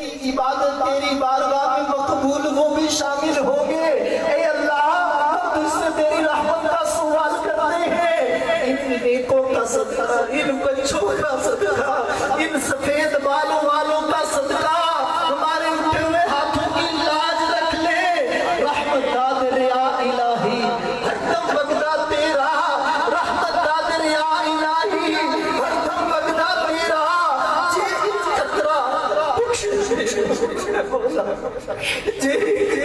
عبادت تیری بارگاہ میں مقبول وہ بھی شامل ہوں گے۔ اے اللہ ہم تجھ سے تیری رحمت کا سوال کرتے ہیں، ان نیکوں کا صدقہ، ان بچوں کا صدقہ، ان سفید بالوں والوں کا صدقہ ہمارے اٹھے ہوئے ہاتھوں کی لاج رکھ لے۔ رحمت داد ریا الہی ہر دم بغداد تیرا، رحمت داد ریا الہی ہر دم بغداد تیرا، جی قطرہ بخش جی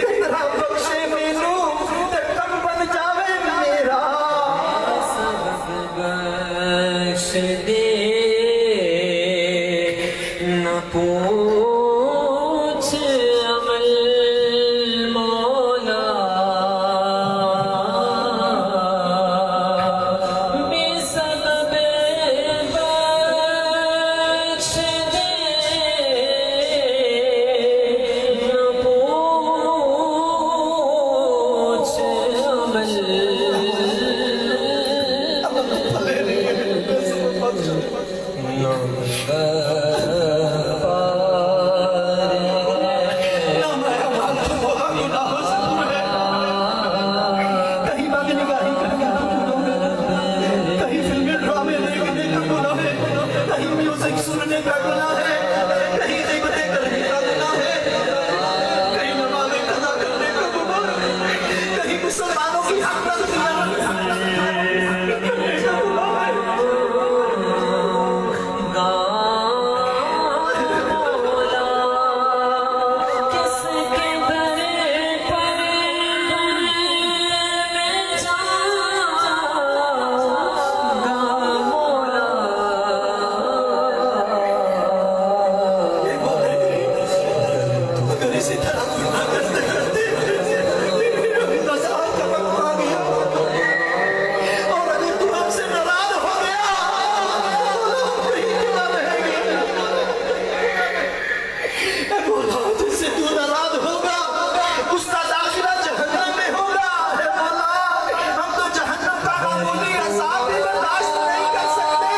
قطرہ بخشے مینو تے کم بن جاوے میرا، سبب بخش دے نہ پوچھ عمل مولا، بے سبب بخش دے نہ پوچھ عمل، کہیں بد نگاہی کرنے کا گناہ ہے، کہیں فلمی ڈرامے دیکھنے کا گناہ ہے، کہیں میوزک سننے کا گناہ ہے، کہیں غیبتیں کرنے کا گناہ ہے، کہیں نمازیں قضا کرنے کا گناہ ہے، کہیں مسلمانوں کی حق تلفیاں کرنے کا گناہ ہے۔ کس کے در پر میں جاؤں گا مولا، اگر اسی طرح گناہ کرتے کرتے رضا کا وقت آ گیا اور اگر تو ہم سے ناراض ہو گیا تو کہیں کیا رہے گا؟ اے مولا جس سے تو ناراض ہوگا اس کا داخلہ جہنم میں ہوگا۔ اے مولا ہم تو جہنم کا معمولی عذاب بھی برداشت نہیں کر سکتے۔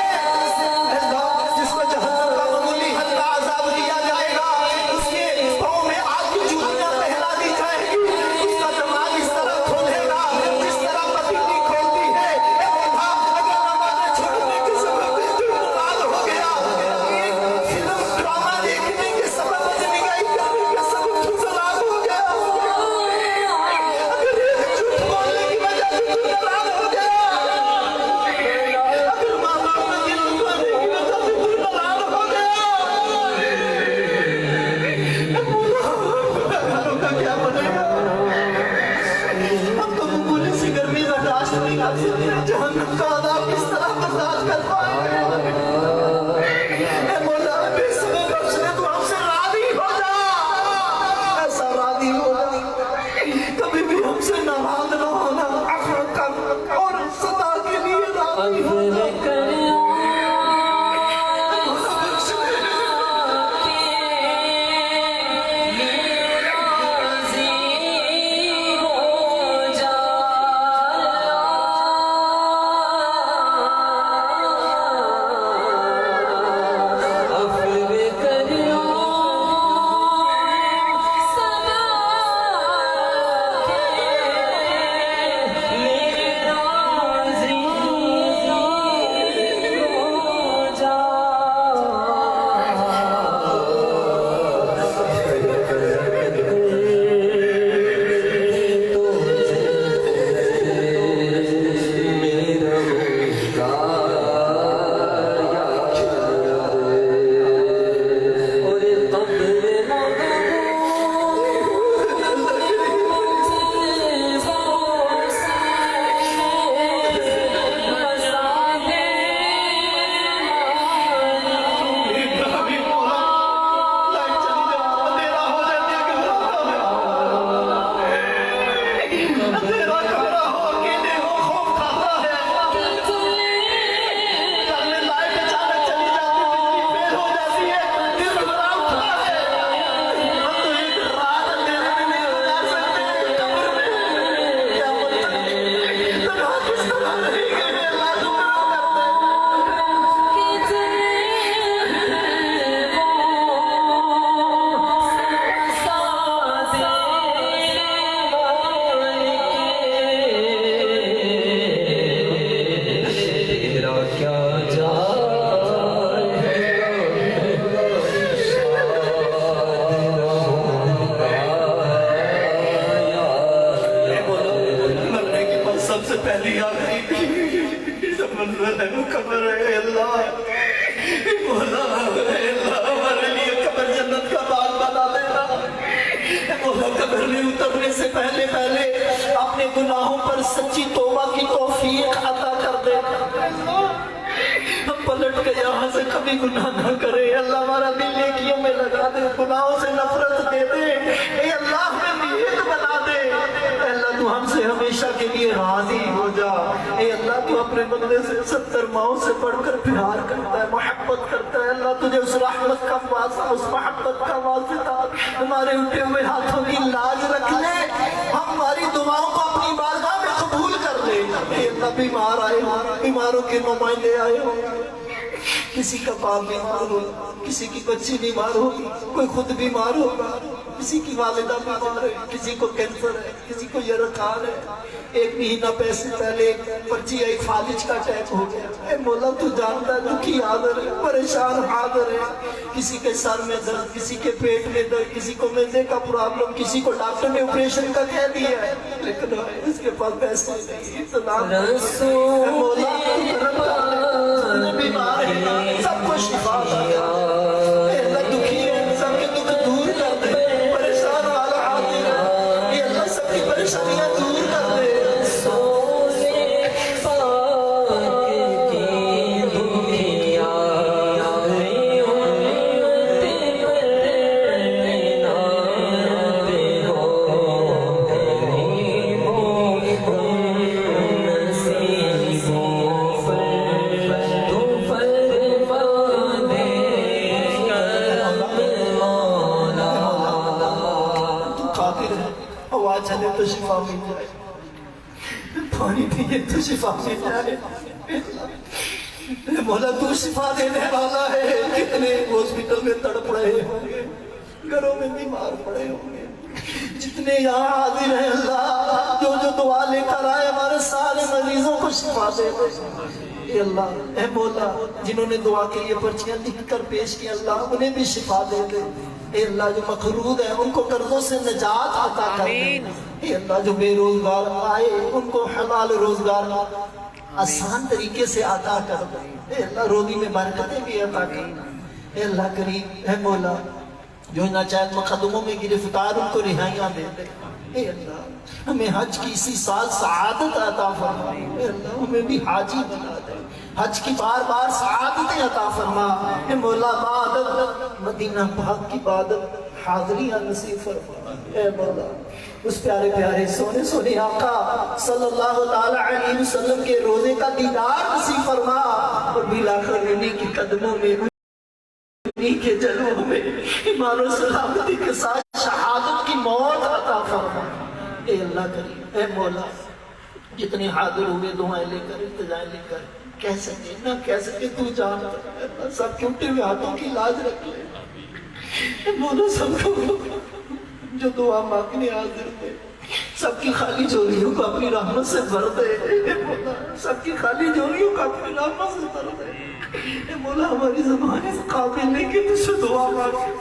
اے اللہ جس کو جہنم کا معمولی ہلکا عذاب دیا جائے گا اس کے پاؤں میں آگ کی جوتی گھر میں اترنے سے پہلے اپنے گناہوں پر سچی توبہ کی توفیق عطا کر دے۔ ہم پلٹ کے یہاں سے کبھی گناہ نہ کرے۔ اللہ ہمارا دل نیکیوں میں لگا دے، گناہوں سے نفرت دے دے۔ اے اللہ ہمیں نیک بنا دے۔ اے اللہ تو ہم سے ہمیشہ کے لیے راضی ہو جا۔ اے اللہ تو اپنے بندے سے 70 ماؤں سے بڑھ کر پیار کرتا ہے، محبت کرتا ہے۔ اللہ تجھے اس رحمت کا واسطہ، اس محبت کا واسطہ ہمارے اٹھے ہوئے ہاتھوں کی لاج رکھ لے۔ ہماری دعاؤں کو اپنی بارگاہ میں قبول کر لے۔ اے اللہ بیمار آئے ہو، بیماروں کے نمائندے آئے ہو، کسی کا باپ بیمار ہو، کسی کی بچی بیمار ہو، کوئی خود بیمار ہو، کسی کی والدہ بیمار ہے، کسی کو کینسر ہے، کسی کو یرقان ہے۔ 1 مہینہ پہلے پرچی آئی، فالج کا اٹیک ہو گیا۔ اے مولا تو جانتا ہے، دکھی حاضر ہے، پریشان حاضر ہے۔ کسی کے سر میں درد، کسی کے پیٹ میں درد، کسی کو معدے کا پرابلم، کسی کو ڈاکٹر نے آپریشن کا کہہ دیا ہے، لیکن اس کے پاس پیسے نہیں۔ اے مولا تو کرم کر لے، بیمار ہے سب کو شفا دے۔ اے اللہ دکھی ہے، سب کے دکھ دور کر دے۔ پریشان والا حاضر ہے، اے اللہ سب کی پریشانیاں دور کر دے۔ ہوا چلے تو شفا مل جائے، پانی پیے تو شفا مل جائے۔ مولا تو شفا دینے والا ہے۔ کتنے ہاسپٹل میں تڑپ رہے ہوں گے، گھروں میں بیمار پڑے ہوں گے، جتنے یہاں حاضر ہیں اللہ جو دعا لے کر آئے ہمارے سارے مریضوں کو شفا دے دے۔ اے اللہ، اے مولا جنہوں نے دعا کے لیے پرچیاں لکھ کر پیش کی، اللہ انہیں بھی شفا دے دے۔ اے اللہ جو مقروض ہیں ان کو قرضوں سے نجات عطا کر دے۔ اے اللہ جو بے روزگار آئے ان کو حلال روزگار آسان طریقے سے عطا کر دے۔ اے اللہ روزی میں برکتیں بھی عطا کر دے۔ اے اللہ کریم، اے مولا جو ناجائز مقدموں میں گرفتار ان کو رہائیاں دے دے۔ اے اللہ ہمیں حج کی اسی سال سعادت عطا فرما۔ اے اللہ ہمیں بھی حاجی بنا دے، حج کی بار بار سعادتیں عطا فرما۔ اے مولا بعد مدینہ پاک کی عبادت حاضریاں نصیب فرما۔ اے مولا اس پیارے پیارے سونے سونے آقا صلی اللہ تعالی علیہ وسلم کے روزے کا دیدار نصیب فرما، اور بالآخر انہی کے قدموں میں، انہی کے جلووں میں ایمان و سلامتی کے ساتھ شہادت کی موت عطا فرما۔ اے اللہ کریم، اے مولا جتنے حاضر ہوئے دعائیں لے کر، التجائیں لے کر، کہہ سکے نہ کہہ سکے تو جانتا ہے، اللہ سب کے اٹھے ہوئے ہاتھوں کی لاج رکھ لے۔ اے مولا سب کو جو دعا مانگنے حاضر تھے، سب کی خالی جولیوں کو اپنی رحمت سے بھر دے۔ اے مولا سب کی خالی جولیوں کو اپنی رحمت سے بھر دے۔ اے مولا ہماری زبان اس قابل نہیں کہ تجھ سے دعا مانگے،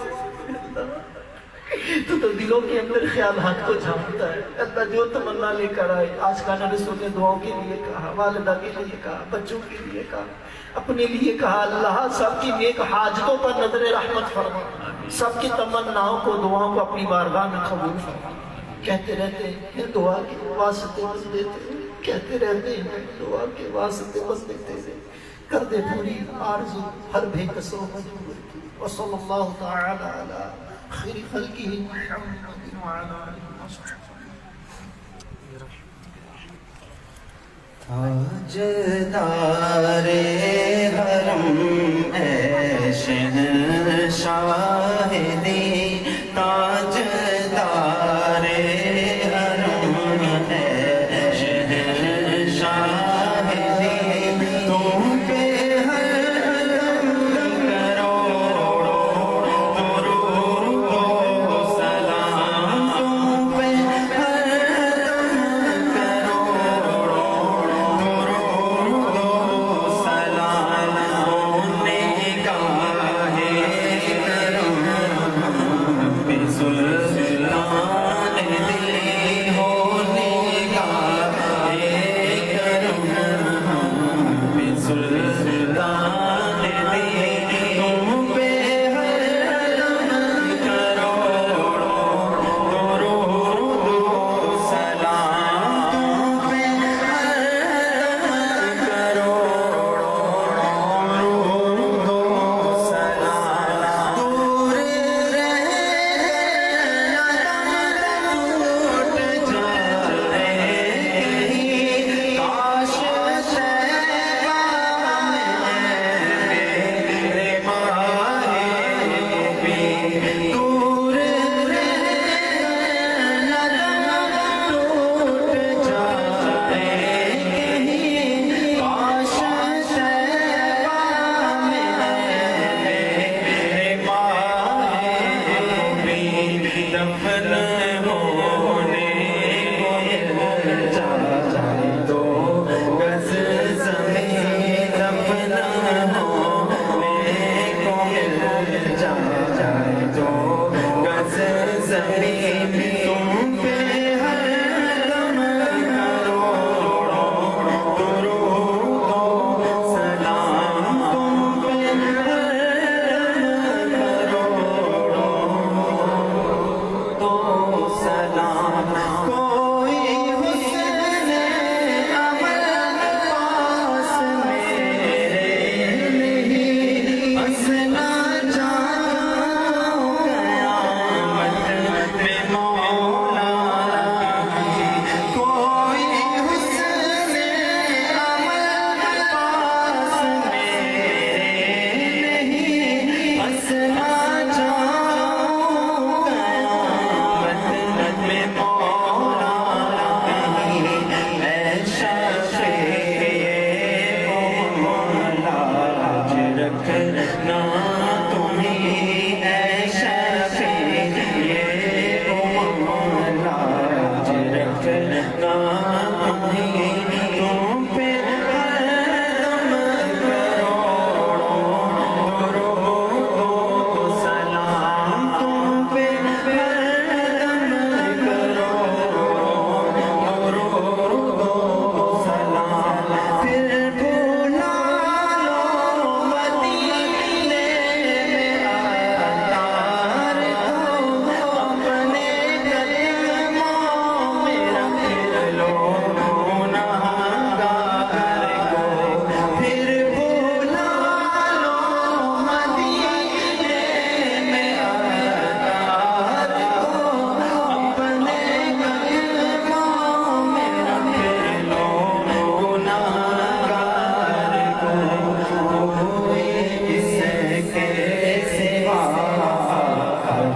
تو دلوں کے اندر خیالات کو جانتا ہے۔ اللہ جو تمنا لے کر آئے، آج کا رسول نے دعاؤں کے لیے کہا، والدہ کے لیے کہا، بچوں کے لیے کہا، اپنے لیے کہا، اللہ سب کی نیک حاجتوں پر نظر رحمت فرما، سب کی تمناؤں کو، دعاؤں کو اپنی بارگاہ میں قبول فرما۔ کہتے رہتے ہیں دعا کے واسطے بس دیتے، کہتے رہتے ہیں دعا کے واسطے بس دیتے ہیں، کر دے پوری آرزو ہر بے کسو مجبور کی۔ وصلی اللہ تعالی علی خیر خلقہ محمد وعلی آلہ وصحبہ۔ تاجدار حرم اے شہنشاہ دی، تاجدار حرم اے شہنشاہ دی، تم پہ ہر دم کروڑوں درود و سلام، تم پہ ہر دم کروڑوں درود و سلام، نگاہ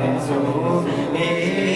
آرزو